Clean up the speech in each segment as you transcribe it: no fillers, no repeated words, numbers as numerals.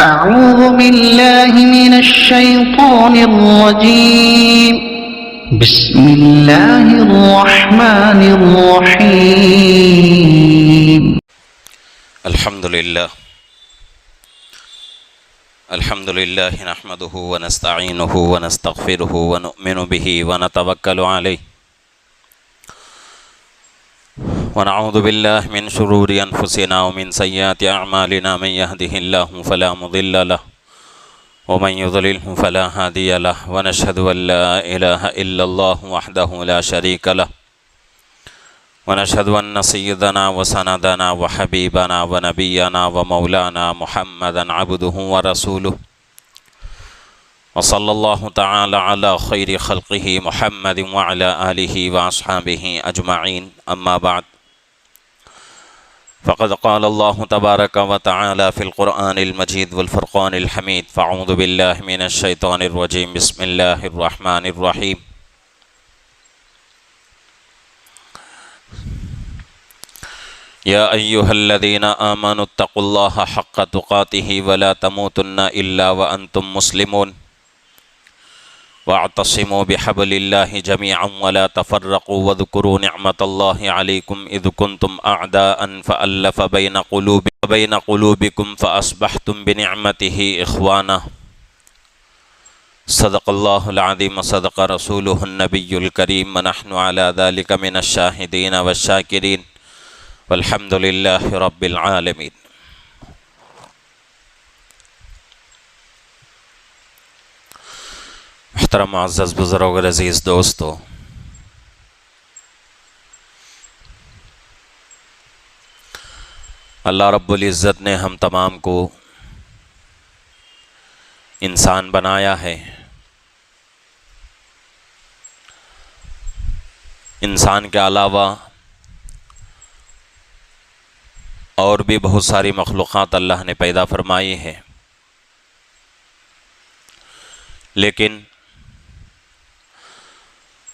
أعوذ بالله من الشيطان الرجيم بسم الله الرحمن الرحيم الحمد لله نحمده ونستعينه ونستغفره ونؤمن به ونتوكل عليه ونعوذ بالله من شرور أنفسنا ومن سيئات أعمالنا من يهده الله فلا مضل له ومن يضلله فلا هادي له ونشهد أن لا إله إلا الله وحده لا شريك له ونشهد أن سيدنا وسندنا وحبيبنا ونبينا ومولانا محمدا عبده ورسوله وصلى الله تعالى على خير خلقه محمد وعلى آله وأصحابه أجمعين أما بعد فقد قال الله تبارك وتعالى في القرآن المجيد والفرقان الحميد فأعوذ بالله من الشيطان الرجيم بسم الله الرحمن الرحيم يا أيها الذين آمنوا اتقوا الله حق تقاته ولا تموتن إلا وأنتم مسلمون واعتصموا بحبل الله جميعا ولا تفرقوا واذكروا نعمة الله عليكم إذ كنتم أعداء فألف بين قلوبكم فأصبحتم بنعمته إخوانا صدق الله العظيم وصدق رسوله النبي الكريم ونحن على ذلك من الشاهدين والشاكرين والحمد لله رب العالمين. محترم معزز بزرگ اور عزیز دوستو، اللہ رب العزت نے ہم تمام کو انسان بنایا ہے۔ انسان کے علاوہ اور بھی بہت ساری مخلوقات اللہ نے پیدا فرمائی ہے، لیکن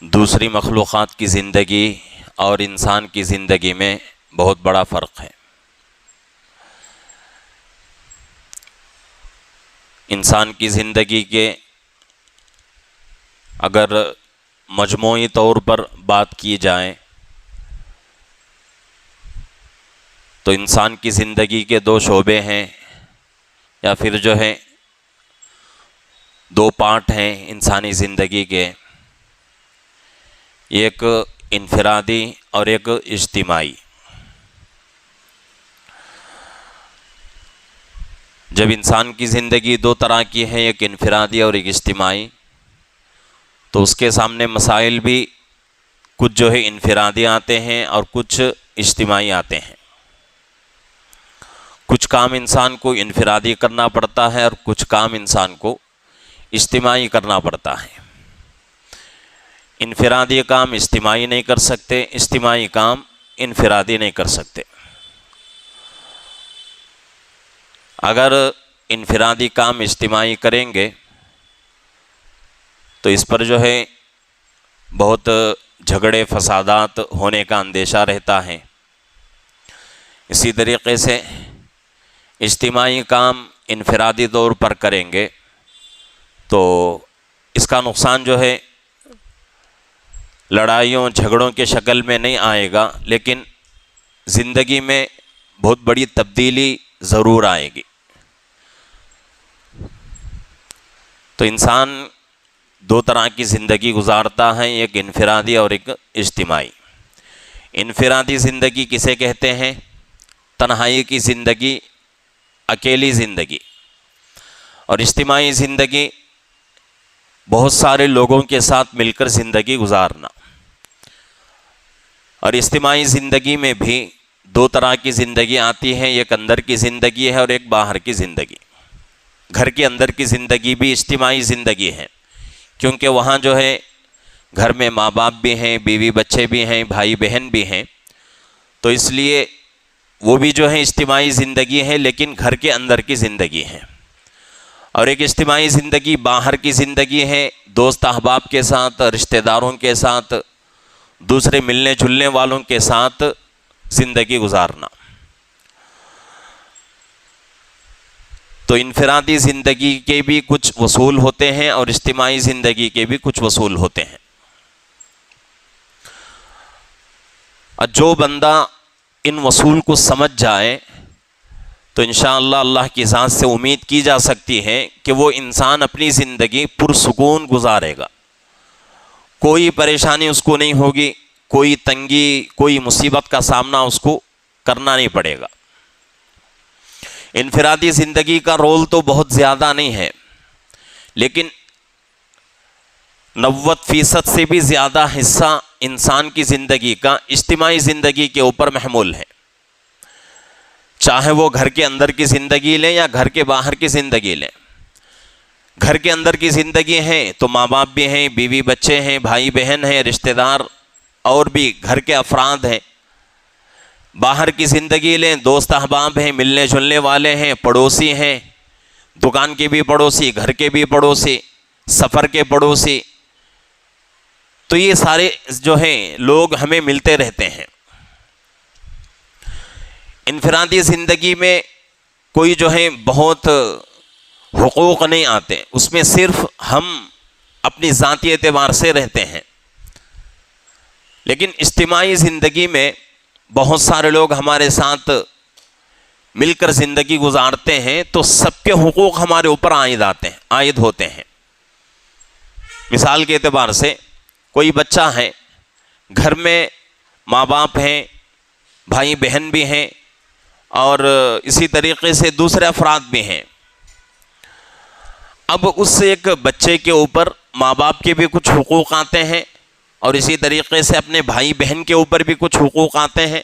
دوسری مخلوقات کی زندگی اور انسان کی زندگی میں بہت بڑا فرق ہے۔ انسان کی زندگی کے اگر مجموعی طور پر بات کی جائے تو انسان کی زندگی کے دو شعبے ہیں، یا پھر جو ہے دو پارٹ ہیں انسانی زندگی کے، ایک انفرادی اور ایک اجتماعی۔ جب انسان کی زندگی دو طرح کی ہے، ایک انفرادی اور ایک اجتماعی، تو اس کے سامنے مسائل بھی کچھ جو ہے انفرادی آتے ہیں اور کچھ اجتماعی آتے ہیں۔ کچھ کام انسان کو انفرادی کرنا پڑتا ہے اور کچھ کام انسان کو اجتماعی کرنا پڑتا ہے۔ انفرادی کام اجتماعی نہیں کر سکتے، اجتماعی کام انفرادی نہیں کر سکتے۔ اگر انفرادی کام اجتماعی کریں گے تو اس پر جو ہے بہت جھگڑے فسادات ہونے کا اندیشہ رہتا ہے۔ اسی طریقے سے اجتماعی کام انفرادی طور پر کریں گے تو اس کا نقصان جو ہے لڑائیوں جھگڑوں کے شکل میں نہیں آئے گا، لیکن زندگی میں بہت بڑی تبدیلی ضرور آئے گی۔ تو انسان دو طرح کی زندگی گزارتا ہے، ایک انفرادی اور ایک اجتماعی۔ انفرادی زندگی کسے کہتے ہیں؟ تنہائی کی زندگی، اکیلی زندگی۔ اور اجتماعی زندگی بہت سارے لوگوں کے ساتھ مل کر زندگی گزارنا۔ اور اجتماعی زندگی میں بھی دو طرح کی زندگی آتی ہے، ایک اندر کی زندگی ہے اور ایک باہر کی زندگی۔ گھر کے اندر کی زندگی بھی اجتماعی زندگی ہے، کیونکہ وہاں جو ہے گھر میں ماں باپ بھی ہیں، بیوی بچے بھی ہیں، بھائی بہن بھی ہیں، تو اس لیے وہ بھی جو ہے اجتماعی زندگی ہے، لیکن گھر کے اندر کی زندگی ہے۔ اور ایک اجتماعی زندگی باہر کی زندگی ہے، دوست احباب کے ساتھ، رشتہ داروں کے ساتھ، دوسرے ملنے جلنے والوں کے ساتھ زندگی گزارنا۔ تو انفرادی زندگی کے بھی کچھ اصول ہوتے ہیں اور اجتماعی زندگی کے بھی کچھ اصول ہوتے ہیں. اور جو بندہ ان اصول کو سمجھ جائے تو انشاءاللہ اللہ کی ذات سے امید کی جا سکتی ہے کہ وہ انسان اپنی زندگی پرسکون گزارے گا. کوئی پریشانی اس کو نہیں ہوگی، کوئی تنگی، کوئی مصیبت کا سامنا اس کو کرنا نہیں پڑے گا. انفرادی زندگی کا رول تو بہت زیادہ نہیں ہے، لیکن 90% سے بھی زیادہ حصہ انسان کی زندگی کا اجتماعی زندگی کے اوپر محمول ہے. چاہے وہ گھر کے اندر کی زندگی لیں یا گھر کے باہر کی زندگی لیں. گھر کے اندر کی زندگی ہے تو ماں باپ بھی ہیں، بیوی بچے ہیں، بھائی بہن ہیں، رشتہ دار اور بھی گھر کے افراد ہیں. باہر کی زندگی لیں، دوست احباب ہیں، ملنے جلنے والے ہیں، پڑوسی ہیں، دکان کے بھی پڑوسی، گھر کے بھی پڑوسی، سفر کے پڑوسی. تو یہ سارے جو ہیں لوگ ہمیں ملتے رہتے ہیں. انفرادی زندگی میں کوئی جو ہے بہت حقوق نہیں آتے، اس میں صرف ہم اپنی ذاتی اعتبار سے رہتے ہیں. لیکن اجتماعی زندگی میں بہت سارے لوگ ہمارے ساتھ مل کر زندگی گزارتے ہیں تو سب کے حقوق ہمارے اوپر عائد ہوتے ہیں. مثال کے اعتبار سے کوئی بچہ ہے، گھر میں ماں باپ ہیں، بھائی بہن بھی ہیں اور اسی طریقے سے دوسرے افراد بھی ہیں. اب اس ایک بچے کے اوپر ماں باپ کے بھی کچھ حقوق آتے ہیں اور اسی طریقے سے اپنے بھائی بہن کے اوپر بھی کچھ حقوق آتے ہیں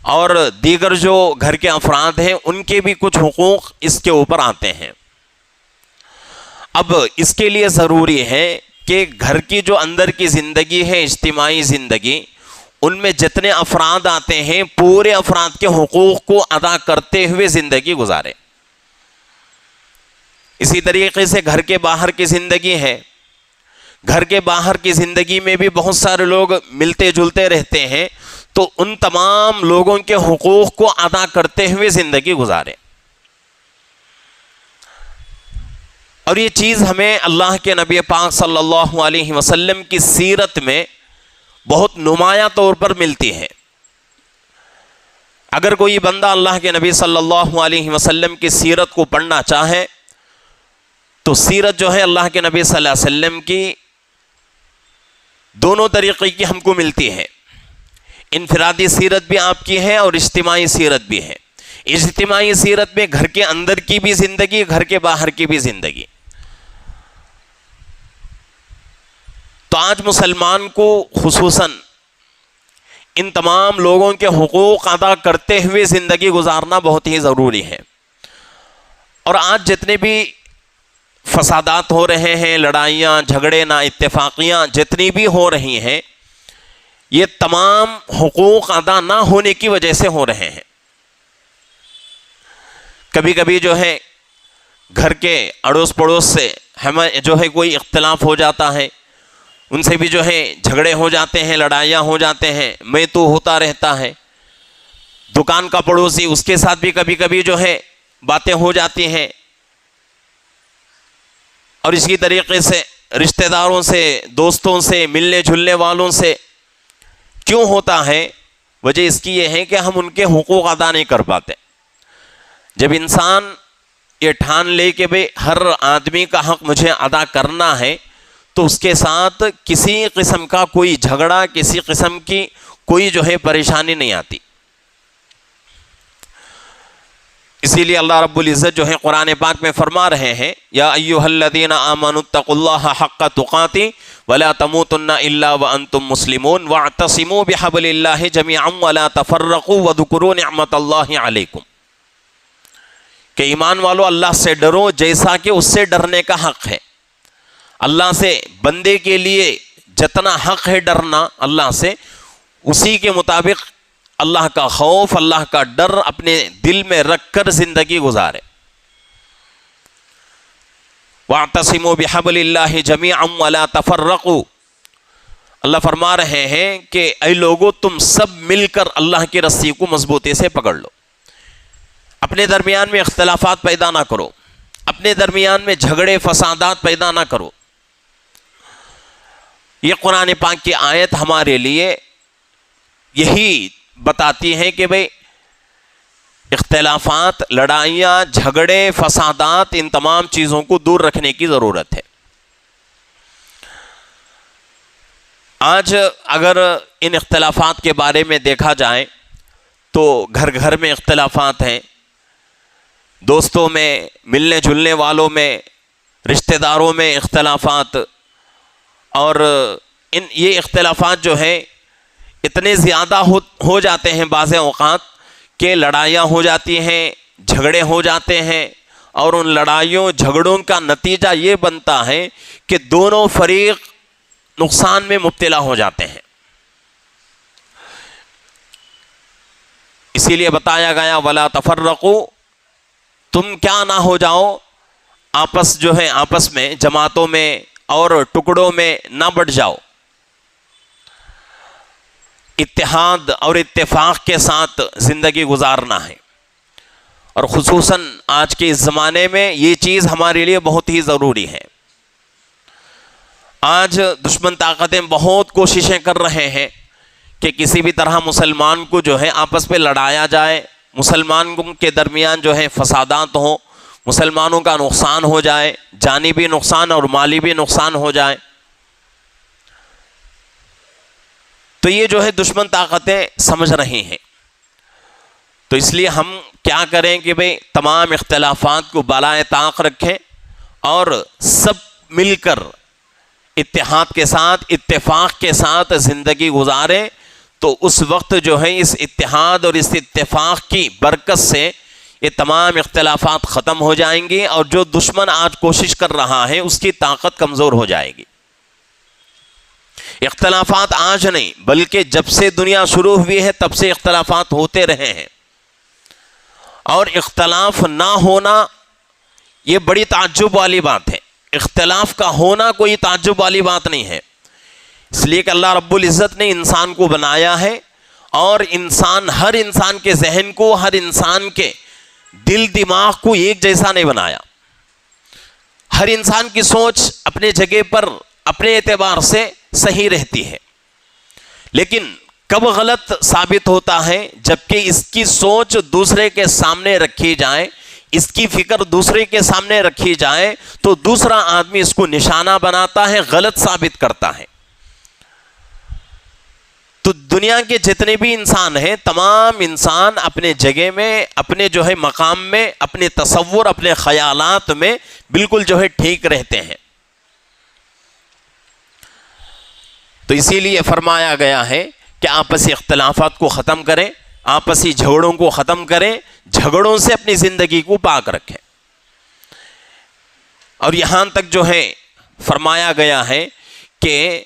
اور دیگر جو گھر کے افراد ہیں ان کے بھی کچھ حقوق اس کے اوپر آتے ہیں. اب اس کے لیے ضروری ہے کہ گھر کی جو اندر کی زندگی ہے، اجتماعی زندگی، ان میں جتنے افراد آتے ہیں پورے افراد کے حقوق کو ادا کرتے ہوئے زندگی گزارے. اسی طریقے سے گھر کے باہر کی زندگی ہے. گھر کے باہر کی زندگی میں بھی بہت سارے لوگ ملتے جلتے رہتے ہیں تو ان تمام لوگوں کے حقوق کو ادا کرتے ہوئے زندگی گزارے. اور یہ چیز ہمیں اللہ کے نبی پاک صلی اللہ علیہ وسلم کی سیرت میں بہت نمایاں طور پر ملتی ہے. اگر کوئی بندہ اللہ کے نبی صلی اللہ علیہ وسلم کی سیرت کو پڑھنا چاہے تو سیرت جو ہے اللہ کے نبی صلی اللہ علیہ وسلم کی دونوں طریقے کی ہم کو ملتی ہے. انفرادی سیرت بھی آپ کی ہے اور اجتماعی سیرت بھی ہے. اجتماعی سیرت میں گھر کے اندر کی بھی زندگی، گھر کے باہر کی بھی زندگی. تو آج مسلمان کو خصوصاً ان تمام لوگوں کے حقوق ادا کرتے ہوئے زندگی گزارنا بہت ہی ضروری ہے. اور آج جتنے بھی فسادات ہو رہے ہیں، لڑائیاں، جھگڑے، نا اتفاقیاں جتنی بھی ہو رہی ہیں، یہ تمام حقوق ادا نہ ہونے کی وجہ سے ہو رہے ہیں. کبھی کبھی جو ہے گھر کے اڑوس پڑوس سے ہمیں جو ہے کوئی اختلاف ہو جاتا ہے، ان سے بھی جو ہے جھگڑے ہو جاتے ہیں، لڑائیاں ہو جاتے ہیں، میں تو ہوتا رہتا ہے. دکان کا پڑوسی، اس کے ساتھ بھی کبھی کبھی جو ہے باتیں ہو جاتی ہیں. اور اسی طریقے سے رشتہ داروں سے، دوستوں سے، ملنے جلنے والوں سے. کیوں ہوتا ہے؟ وجہ اس کی یہ ہے کہ ہم ان کے حقوق ادا نہیں کر پاتے. جب انسان یہ ٹھان لے کہ بھئی ہر آدمی کا حق مجھے ادا کرنا ہے تو اس کے ساتھ کسی قسم کا کوئی جھگڑا، کسی قسم کی کوئی جو ہے پریشانی نہیں آتی. اسی لیے اللہ رب العزت جو ہے قرآن پاک میں فرما رہے ہیں، یا ایھا الذین آمنوا اتقوا اللہ حق تقاتہ ولا تموتن الا وانتم مسلمون واعتصموا بحبل اللہ جميعا ولا تفرقوا واذکروا نعمت اللہ علیکم. کہ ایمان والو اللہ سے ڈرو جیسا کہ اس سے ڈرنے کا حق ہے. اللہ سے بندے کے لیے جتنا حق ہے ڈرنا اللہ سے، اسی کے مطابق اللہ کا خوف، اللہ کا ڈر اپنے دل میں رکھ کر زندگی گزارے. وَاعْتَصِمُوا بِحَبْلِ اللَّهِ جَمِيعًا وَلَا تَفَرَّقُوا. اللہ فرما رہے ہیں کہ اے لوگو تم سب مل کر اللہ کی رسی کو مضبوطی سے پکڑ لو. اپنے درمیان میں اختلافات پیدا نہ کرو، اپنے درمیان میں جھگڑے فسادات پیدا نہ کرو۔ یہ قرآن پاک کی آیت ہمارے لیے یہی بتاتی ہے کہ بھئی اختلافات، لڑائیاں، جھگڑے، فسادات، ان تمام چیزوں کو دور رکھنے کی ضرورت ہے۔ آج اگر ان اختلافات کے بارے میں دیکھا جائے تو گھر گھر میں اختلافات ہیں، دوستوں میں، ملنے جلنے والوں میں، رشتہ داروں میں اختلافات، اور یہ اختلافات جو ہیں اتنے زیادہ ہو جاتے ہیں بعض اوقات کہ لڑائیاں ہو جاتی ہیں، جھگڑے ہو جاتے ہیں، اور ان لڑائیوں جھگڑوں کا نتیجہ یہ بنتا ہے کہ دونوں فریق نقصان میں مبتلا ہو جاتے ہیں۔ اسی لیے بتایا گیا وَلَا تَفَرَّقُوا، تم کیا نہ ہو جاؤ، آپس میں جماعتوں میں اور ٹکڑوں میں نہ بٹ جاؤ، اتحاد اور اتفاق کے ساتھ زندگی گزارنا ہے۔ اور خصوصاً آج کے اس زمانے میں یہ چیز ہمارے لیے بہت ہی ضروری ہے۔ آج دشمن طاقتیں بہت کوششیں کر رہے ہیں کہ کسی بھی طرح مسلمان کو جو ہے آپس میں لڑایا جائے، مسلمانوں کے درمیان جو ہے فسادات ہوں، مسلمانوں کا نقصان ہو جائے، جانی بھی نقصان اور مالی بھی نقصان ہو جائے۔ تو یہ جو ہے دشمن طاقتیں سمجھ رہی ہیں۔ تو اس لیے ہم کیا کریں کہ بھئی تمام اختلافات کو بالائے طاق رکھیں اور سب مل کر اتحاد کے ساتھ، اتفاق کے ساتھ زندگی گزاریں، تو اس وقت جو ہے اس اتحاد اور اس اتفاق کی برکت سے یہ تمام اختلافات ختم ہو جائیں گی، اور جو دشمن آج کوشش کر رہا ہے اس کی طاقت کمزور ہو جائے گی۔ اختلافات آج نہیں بلکہ جب سے دنیا شروع ہوئی ہے تب سے اختلافات ہوتے رہے ہیں، اور اختلاف نہ ہونا یہ بڑی تعجب والی بات ہے۔ اختلاف کا ہونا کوئی تعجب والی بات نہیں ہے، اس لیے کہ اللہ رب العزت نے انسان کو بنایا ہے، اور ہر انسان کے ذہن کو، ہر انسان کے دل دماغ کو ایک جیسا نہیں بنایا۔ ہر انسان کی سوچ اپنے جگہ پر اپنے اعتبار سے صحیح رہتی ہے، لیکن کب غلط ثابت ہوتا ہے جبکہ اس کی سوچ دوسرے کے سامنے رکھی جائے، اس کی فکر دوسرے کے سامنے رکھی جائے تو دوسرا آدمی اس کو نشانہ بناتا ہے، غلط ثابت کرتا ہے۔ تو دنیا کے جتنے بھی انسان ہیں، تمام انسان اپنے جگہ میں، اپنے جو ہے مقام میں، اپنے تصور، اپنے خیالات میں بالکل جو ہے ٹھیک رہتے ہیں۔ تو اسی لیے فرمایا گیا ہے کہ آپسی اختلافات کو ختم کریں، آپسی جھگڑوں کو ختم کریں، جھگڑوں سے اپنی زندگی کو پاک رکھیں۔ اور یہاں تک جو ہے فرمایا گیا ہے کہ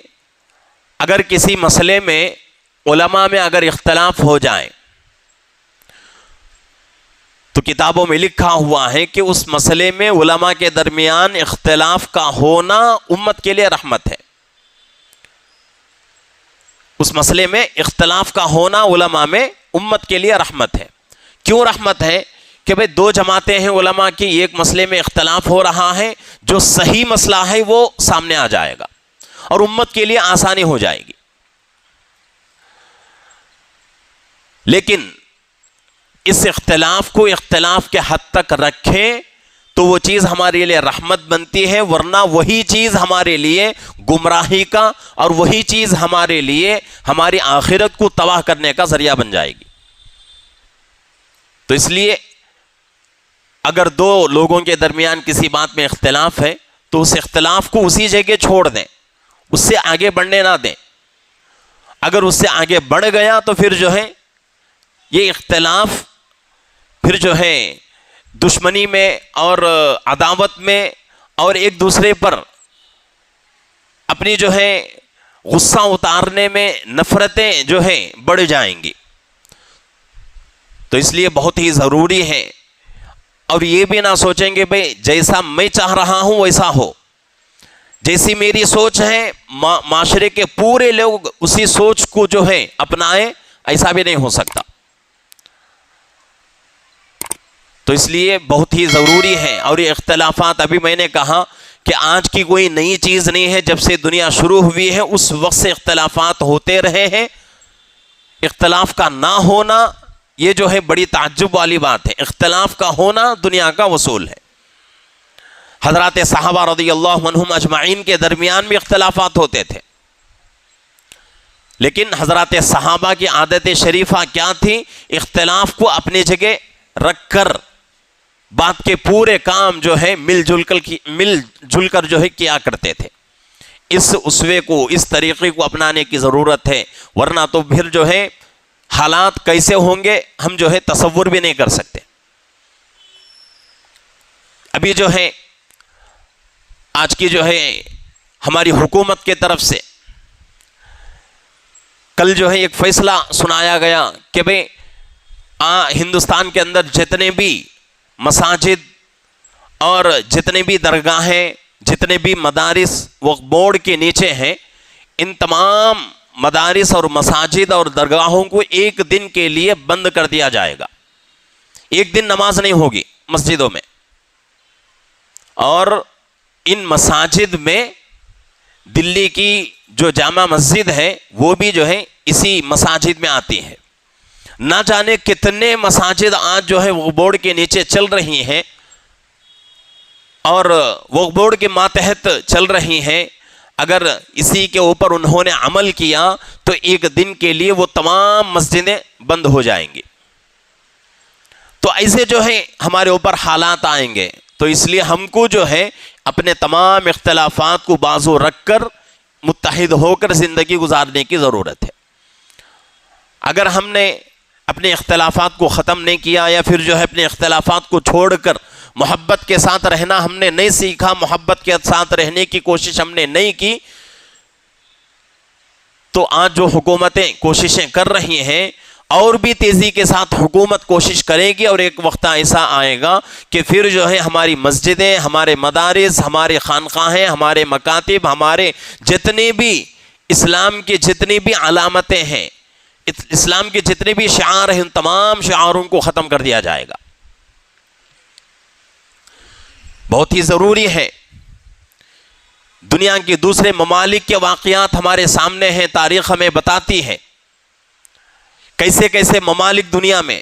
اگر کسی مسئلے میں علماء میں اگر اختلاف ہو جائے تو کتابوں میں لکھا ہوا ہے کہ اس مسئلے میں علماء کے درمیان اختلاف کا ہونا امت کے لیے رحمت ہے۔ اس مسئلے میں اختلاف کا ہونا علماء میں امت کے لیے رحمت ہے۔ کیوں رحمت ہے؟ کہ بھئی دو جماعتیں ہیں علماء کی، ایک مسئلے میں اختلاف ہو رہا ہے، جو صحیح مسئلہ ہے وہ سامنے آ جائے گا اور امت کے لیے آسانی ہو جائے گی۔ لیکن اس اختلاف کو اختلاف کے حد تک رکھیں تو وہ چیز ہمارے لیے رحمت بنتی ہے، ورنہ وہی چیز ہمارے لیے گمراہی کا اور وہی چیز ہمارے لیے ہماری آخرت کو تباہ کرنے کا ذریعہ بن جائے گی۔ تو اس لیے اگر دو لوگوں کے درمیان کسی بات میں اختلاف ہے تو اس اختلاف کو اسی جگہ چھوڑ دیں، اس سے آگے بڑھنے نہ دیں۔ اگر اس سے آگے بڑھ گیا تو پھر جو ہے یہ اختلاف پھر جو ہے دشمنی میں اور عداوت میں اور ایک دوسرے پر اپنی جو ہے غصہ اتارنے میں نفرتیں جو ہیں بڑھ جائیں گی۔ تو اس لیے بہت ہی ضروری ہے، اور یہ بھی نہ سوچیں گے بھئی جیسا میں چاہ رہا ہوں ویسا ہو، جیسی میری سوچ ہے معاشرے کے پورے لوگ اسی سوچ کو جو ہے اپنائیں، ایسا بھی نہیں ہو سکتا۔ تو اس لیے بہت ہی ضروری ہے. اور یہ اختلافات ابھی میں نے کہا کہ آج کی کوئی نئی چیز نہیں ہے، جب سے دنیا شروع ہوئی ہے اس وقت سے اختلافات ہوتے رہے ہیں. اختلاف کا نہ ہونا یہ جو ہے بڑی تعجب والی بات ہے. اختلاف کا ہونا دنیا کا اصول ہے. حضرات صحابہ رضی اللہ عنہم اجمعین کے درمیان بھی اختلافات ہوتے تھے، لیکن حضرات صحابہ کی عادت شریفہ کیا تھی؟ اختلاف کو اپنی جگہ رکھ کر بات کے پورے کام جو ہے مل جل کر جو ہے کیا کرتے تھے. اس اسوے کو، اس طریقے کو اپنانے کی ضرورت ہے، ورنہ تو پھر جو ہے حالات کیسے ہوں گے ہم جو ہے تصور بھی نہیں کر سکتے. ابھی جو ہے آج کی جو ہے ہماری حکومت کی طرف سے کل جو ہے ایک فیصلہ سنایا گیا کہ بھئی ہندوستان کے اندر جتنے بھی مساجد اور جتنے بھی درگاہیں، جتنے بھی مدارس وقف بورڈ کے نیچے ہیں، ان تمام مدارس اور مساجد اور درگاہوں کو ایک دن کے لیے بند کر دیا جائے گا. ایک دن نماز نہیں ہوگی مسجدوں میں. اور ان مساجد میں دلی کی جو جامع مسجد ہے وہ بھی جو ہے اسی مساجد میں آتی ہے. نہ جانے کتنے مساجد آج جو ہے وقف بورڈ کے نیچے چل رہی ہیں اور وقف بورڈ کے ماتحت چل رہی ہیں. اگر اسی کے اوپر انہوں نے عمل کیا تو ایک دن کے لیے وہ تمام مسجدیں بند ہو جائیں گی. تو ایسے جو ہے ہمارے اوپر حالات آئیں گے. تو اس لیے ہم کو جو ہے اپنے تمام اختلافات کو بازو رکھ کر متحد ہو کر زندگی گزارنے کی ضرورت ہے. اگر ہم نے اپنے اختلافات کو ختم نہیں کیا یا پھر جو ہے اپنے اختلافات کو چھوڑ کر محبت کے ساتھ رہنا ہم نے نہیں سیکھا، محبت کے ساتھ رہنے کی کوشش ہم نے نہیں کی، تو آج جو حکومتیں کوششیں کر رہی ہیں اور بھی تیزی کے ساتھ حکومت کوشش کرے گی، اور ایک وقت ایسا آئے گا کہ پھر جو ہے ہماری مسجدیں، ہمارے مدارس، ہمارے خانقاہیں، ہمارے مکاتب، ہمارے جتنے بھی اسلام کے جتنی بھی علامتیں ہیں، اسلام کے جتنے بھی شعار ہیں، ان تمام شعاروں کو ختم کر دیا جائے گا. بہت ہی ضروری ہے. دنیا کے دوسرے ممالک کے واقعات ہمارے سامنے ہیں، تاریخ ہمیں بتاتی ہے کیسے کیسے ممالک دنیا میں،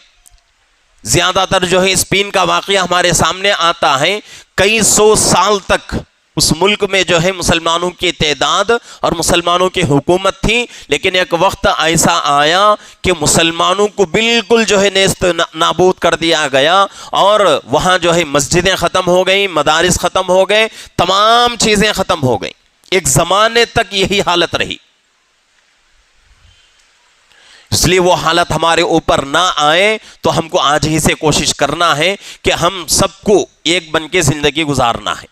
زیادہ تر جو ہے اسپین کا واقعہ ہمارے سامنے آتا ہے. کئی سو سال تک اس ملک میں جو ہے مسلمانوں کی تعداد اور مسلمانوں کی حکومت تھی، لیکن ایک وقت ایسا آیا کہ مسلمانوں کو بالکل جو ہے نیست نابود کر دیا گیا، اور وہاں جو ہے مسجدیں ختم ہو گئیں، مدارس ختم ہو گئے، تمام چیزیں ختم ہو گئیں. ایک زمانے تک یہی حالت رہی. اس لیے وہ حالت ہمارے اوپر نہ آئے تو ہم کو آج ہی سے کوشش کرنا ہے کہ ہم سب کو ایک بن کے زندگی گزارنا ہے.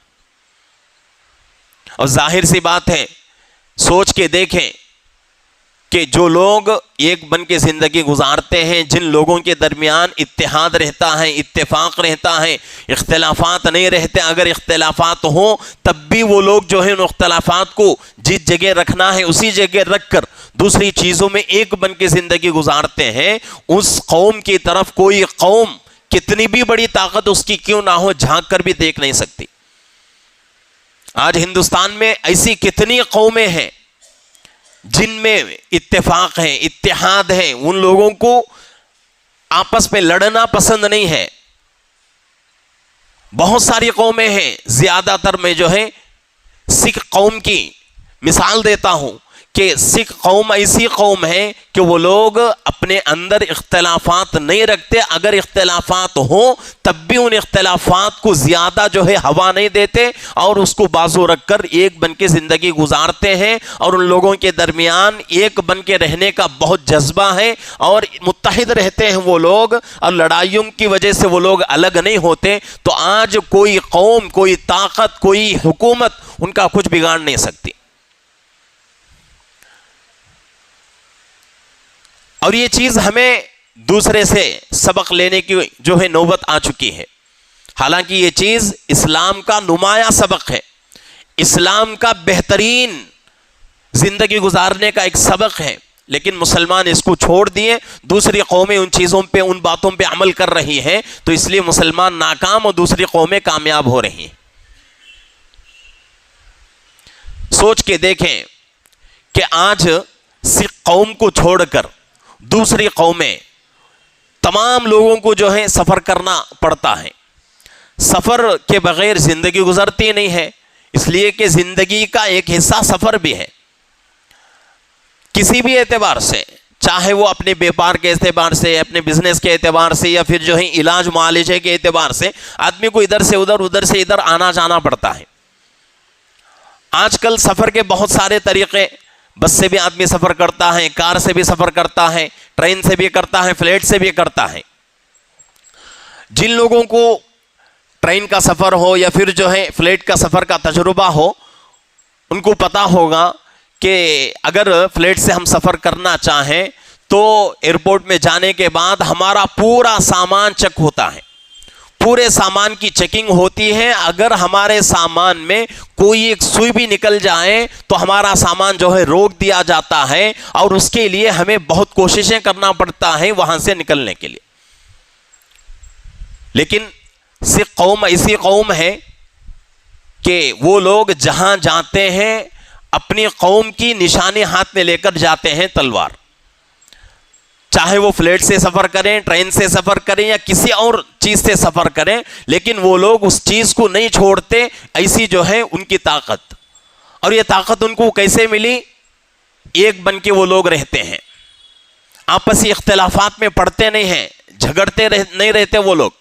اور ظاہر سی بات ہے، سوچ کے دیکھیں کہ جو لوگ ایک بن کے زندگی گزارتے ہیں، جن لوگوں کے درمیان اتحاد رہتا ہے، اتفاق رہتا ہے، اختلافات نہیں رہتے، اگر اختلافات ہوں تب بھی وہ لوگ جو ہے ان اختلافات کو جس جگہ رکھنا ہے اسی جگہ رکھ کر دوسری چیزوں میں ایک بن کے زندگی گزارتے ہیں. اس قوم کی طرف کوئی قوم کتنی بھی بڑی طاقت اس کی کیوں نہ ہو جھانک کر بھی دیکھ نہیں سکتی. آج ہندوستان میں ایسی کتنی قومیں ہیں جن میں اتفاق ہے، اتحاد ہے، ان لوگوں کو آپس میں لڑنا پسند نہیں ہے. بہت ساری قومیں ہیں، زیادہ تر میں جو ہے سکھ قوم کی مثال دیتا ہوں کہ سکھ قوم ایسی قوم ہے کہ وہ لوگ اپنے اندر اختلافات نہیں رکھتے، اگر اختلافات ہوں تب بھی ان اختلافات کو زیادہ جو ہے ہوا نہیں دیتے اور اس کو بازو رکھ کر ایک بن کے زندگی گزارتے ہیں. اور ان لوگوں کے درمیان ایک بن کے رہنے کا بہت جذبہ ہے اور متحد رہتے ہیں وہ لوگ، اور لڑائیوں کی وجہ سے وہ لوگ الگ نہیں ہوتے. تو آج کوئی قوم، کوئی طاقت، کوئی حکومت ان کا کچھ بگاڑ نہیں سکتی. اور یہ چیز ہمیں دوسرے سے سبق لینے کی جو ہے نوبت آ چکی ہے. حالانکہ یہ چیز اسلام کا نمایاں سبق ہے، اسلام کا بہترین زندگی گزارنے کا ایک سبق ہے. لیکن مسلمان اس کو چھوڑ دیے، دوسری قومیں ان چیزوں پہ، ان باتوں پہ عمل کر رہی ہیں، تو اس لیے مسلمان ناکام اور دوسری قومیں کامیاب ہو رہی ہیں۔ سوچ کے دیکھیں کہ آج سکھ قوم کو چھوڑ کر دوسری قومیں، تمام لوگوں کو جو ہے سفر کرنا پڑتا ہے۔ سفر کے بغیر زندگی گزرتی نہیں ہے، اس لیے کہ زندگی کا ایک حصہ سفر بھی ہے۔ کسی بھی اعتبار سے، چاہے وہ اپنے بیپار کے اعتبار سے، اپنے بزنس کے اعتبار سے، یا پھر جو ہے علاج معالجے کے اعتبار سے، آدمی کو ادھر سے ادھر، ادھر سے ادھر آنا جانا پڑتا ہے۔ آج کل سفر کے بہت سارے طریقے، بس سے بھی آدمی سفر کرتا ہے، کار سے بھی سفر کرتا ہے، ٹرین سے بھی کرتا ہے، فلائٹ سے بھی کرتا ہے۔ جن لوگوں کو ٹرین کا سفر ہو یا پھر جو ہے فلائٹ کا سفر کا تجربہ ہو، ان کو پتا ہوگا کہ اگر فلائٹ سے ہم سفر کرنا چاہیں تو ایئرپورٹ میں جانے کے بعد ہمارا پورا سامان چیک ہوتا ہے، پورے سامان کی چیکنگ ہوتی ہے۔ اگر ہمارے سامان میں کوئی ایک سوئی بھی نکل جائے تو ہمارا سامان جو ہے روک دیا جاتا ہے، اور اس کے لیے ہمیں بہت کوششیں کرنا پڑتا ہے وہاں سے نکلنے کے لیے۔ لیکن سکھ قوم ایسی قوم ہے کہ وہ لوگ جہاں جاتے ہیں اپنی قوم کی نشانی ہاتھ میں لے کر جاتے ہیں، تلوار۔ چاہے وہ فلائٹ سے سفر کریں، ٹرین سے سفر کریں یا کسی اور چیز سے سفر کریں، لیکن وہ لوگ اس چیز کو نہیں چھوڑتے۔ ایسی جو ہے ان کی طاقت، اور یہ طاقت ان کو کیسے ملی؟ ایک بن کے وہ لوگ رہتے ہیں، آپسی اختلافات میں پڑتے نہیں ہیں، جھگڑتے نہیں رہتے، وہ لوگ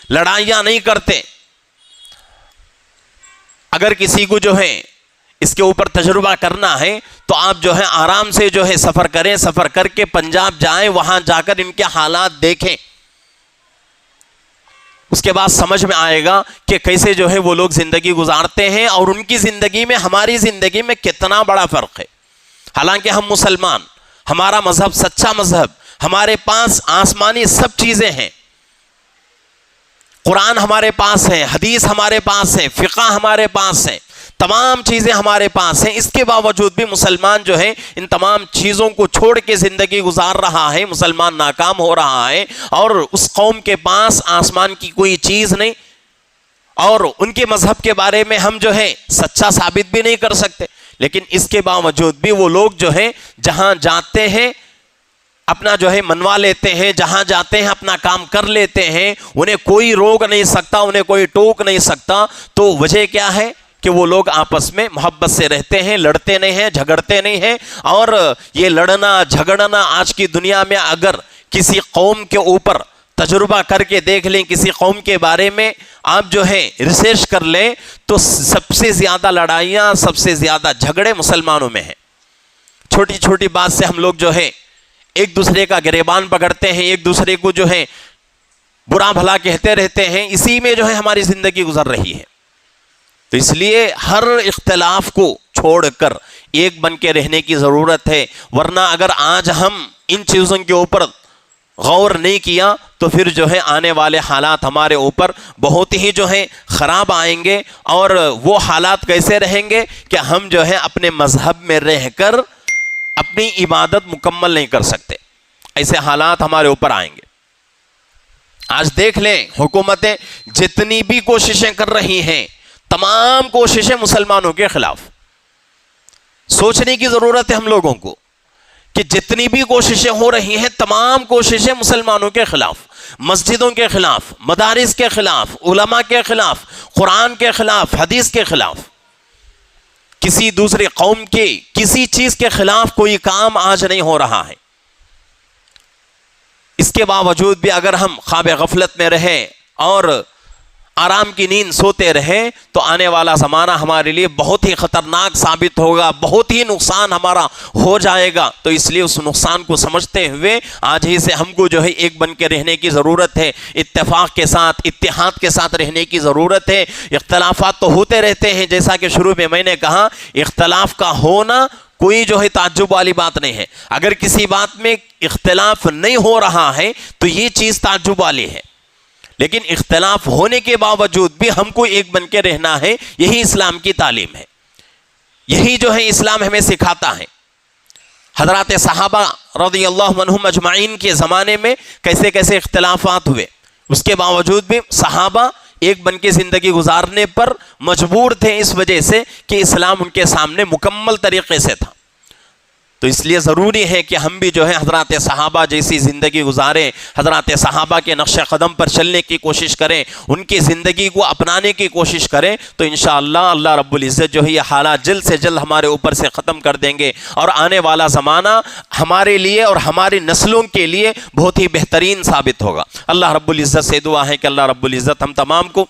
لڑائیاں نہیں کرتے۔ اگر کسی کو جو ہے اس کے اوپر تجربہ کرنا ہے تو آپ جو ہے آرام سے جو ہے سفر کریں، سفر کر کے پنجاب جائیں، وہاں جا کر ان کے حالات دیکھیں، اس کے بعد سمجھ میں آئے گا کہ کیسے جو ہے وہ لوگ زندگی گزارتے ہیں، اور ان کی زندگی میں ہماری زندگی میں کتنا بڑا فرق ہے۔ حالانکہ ہم مسلمان، ہمارا مذہب سچا مذہب، ہمارے پاس آسمانی سب چیزیں ہیں، قرآن ہمارے پاس ہے، حدیث ہمارے پاس ہے، فقہ ہمارے پاس ہے، تمام چیزیں ہمارے پاس ہیں۔ اس کے باوجود بھی مسلمان جو ہے ان تمام چیزوں کو چھوڑ کے زندگی گزار رہا ہے، مسلمان ناکام ہو رہا ہے، اور اس قوم کے پاس آسمان کی کوئی چیز نہیں، اور ان کے مذہب کے بارے میں ہم جو ہے سچا ثابت بھی نہیں کر سکتے۔ لیکن اس کے باوجود بھی وہ لوگ جو ہے جہاں جاتے ہیں اپنا جو ہے منوا لیتے ہیں، جہاں جاتے ہیں اپنا کام کر لیتے ہیں، انہیں کوئی روک نہیں سکتا، انہیں کوئی ٹوک نہیں سکتا۔ تو وجہ کیا ہے کہ وہ لوگ آپس میں محبت سے رہتے ہیں، لڑتے نہیں ہیں، جھگڑتے نہیں ہیں۔ اور یہ لڑنا جھگڑنا آج کی دنیا میں اگر کسی قوم کے اوپر تجربہ کر کے دیکھ لیں، کسی قوم کے بارے میں آپ جو ہے ریسرچ کر لیں، تو سب سے زیادہ لڑائیاں، سب سے زیادہ جھگڑے مسلمانوں میں ہیں۔ چھوٹی چھوٹی بات سے ہم لوگ جو ہے ایک دوسرے کا گریبان پکڑتے ہیں، ایک دوسرے کو جو ہے برا بھلا کہتے رہتے ہیں، اسی میں جو ہے ہماری زندگی گزر رہی ہے۔ تو اس لیے ہر اختلاف کو چھوڑ کر ایک بن کے رہنے کی ضرورت ہے، ورنہ اگر آج ہم ان چیزوں کے اوپر غور نہیں کیا تو پھر جو ہے آنے والے حالات ہمارے اوپر بہت ہی جو ہے خراب آئیں گے، اور وہ حالات کیسے رہیں گے کہ ہم جو ہے اپنے مذہب میں رہ کر اپنی عبادت مکمل نہیں کر سکتے، ایسے حالات ہمارے اوپر آئیں گے۔ آج دیکھ لیں حکومتیں جتنی بھی کوششیں کر رہی ہیں، تمام کوششیں مسلمانوں کے خلاف۔ سوچنے کی ضرورت ہے ہم لوگوں کو کہ جتنی بھی کوششیں ہو رہی ہیں، تمام کوششیں مسلمانوں کے خلاف، مسجدوں کے خلاف، مدارس کے خلاف، علماء کے خلاف، قرآن کے خلاف، حدیث کے خلاف۔ کسی دوسری قوم کے کسی چیز کے خلاف کوئی کام آج نہیں ہو رہا ہے۔ اس کے باوجود بھی اگر ہم خواب غفلت میں رہیں اور آرام کی نیند سوتے رہیں تو آنے والا زمانہ ہمارے لیے بہت ہی خطرناک ثابت ہوگا، بہت ہی نقصان ہمارا ہو جائے گا۔ تو اس لیے اس نقصان کو سمجھتے ہوئے آج ہی سے ہم کو جو ہے ایک بن کے رہنے کی ضرورت ہے، اتفاق کے ساتھ، اتحاد کے ساتھ رہنے کی ضرورت ہے۔ اختلافات تو ہوتے رہتے ہیں، جیسا کہ شروع میں نے کہا، اختلاف کا ہونا کوئی جو ہے تعجب والی بات نہیں ہے۔ اگر کسی بات میں اختلاف نہیں ہو رہا ہے تو یہ چیز تعجب والی ہے، لیکن اختلاف ہونے کے باوجود بھی ہم کو ایک بن کے رہنا ہے۔ یہی اسلام کی تعلیم ہے، یہی جو ہے اسلام ہمیں سکھاتا ہے۔ حضرات صحابہ رضی اللہ عنہم اجمعین کے زمانے میں کیسے کیسے اختلافات ہوئے، اس کے باوجود بھی صحابہ ایک بن کے زندگی گزارنے پر مجبور تھے، اس وجہ سے کہ اسلام ان کے سامنے مکمل طریقے سے تھا۔ تو اس لیے ضروری ہے کہ ہم بھی جو ہے حضرات صحابہ جیسی زندگی گزاریں، حضرات صحابہ کے نقش قدم پر چلنے کی کوشش کریں، ان کی زندگی کو اپنانے کی کوشش کریں، تو انشاءاللہ اللہ رب العزت جو ہے یہ حالات جلد سے جلد ہمارے اوپر سے ختم کر دیں گے، اور آنے والا زمانہ ہمارے لیے اور ہماری نسلوں کے لیے بہت ہی بہترین ثابت ہوگا۔ اللہ رب العزت سے دعا ہے کہ اللہ رب العزت ہم تمام کو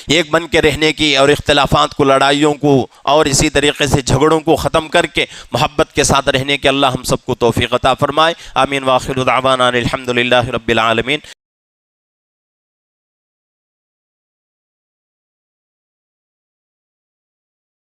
ایک بن کے رہنے کی اور اختلافات کو، لڑائیوں کو اور اسی طریقے سے جھگڑوں کو ختم کر کے محبت کے ساتھ رہنے کے اللہ ہم سب کو توفیق عطا فرمائے۔ آمین۔ وآخر دعوانا الحمدللہ رب العالمین۔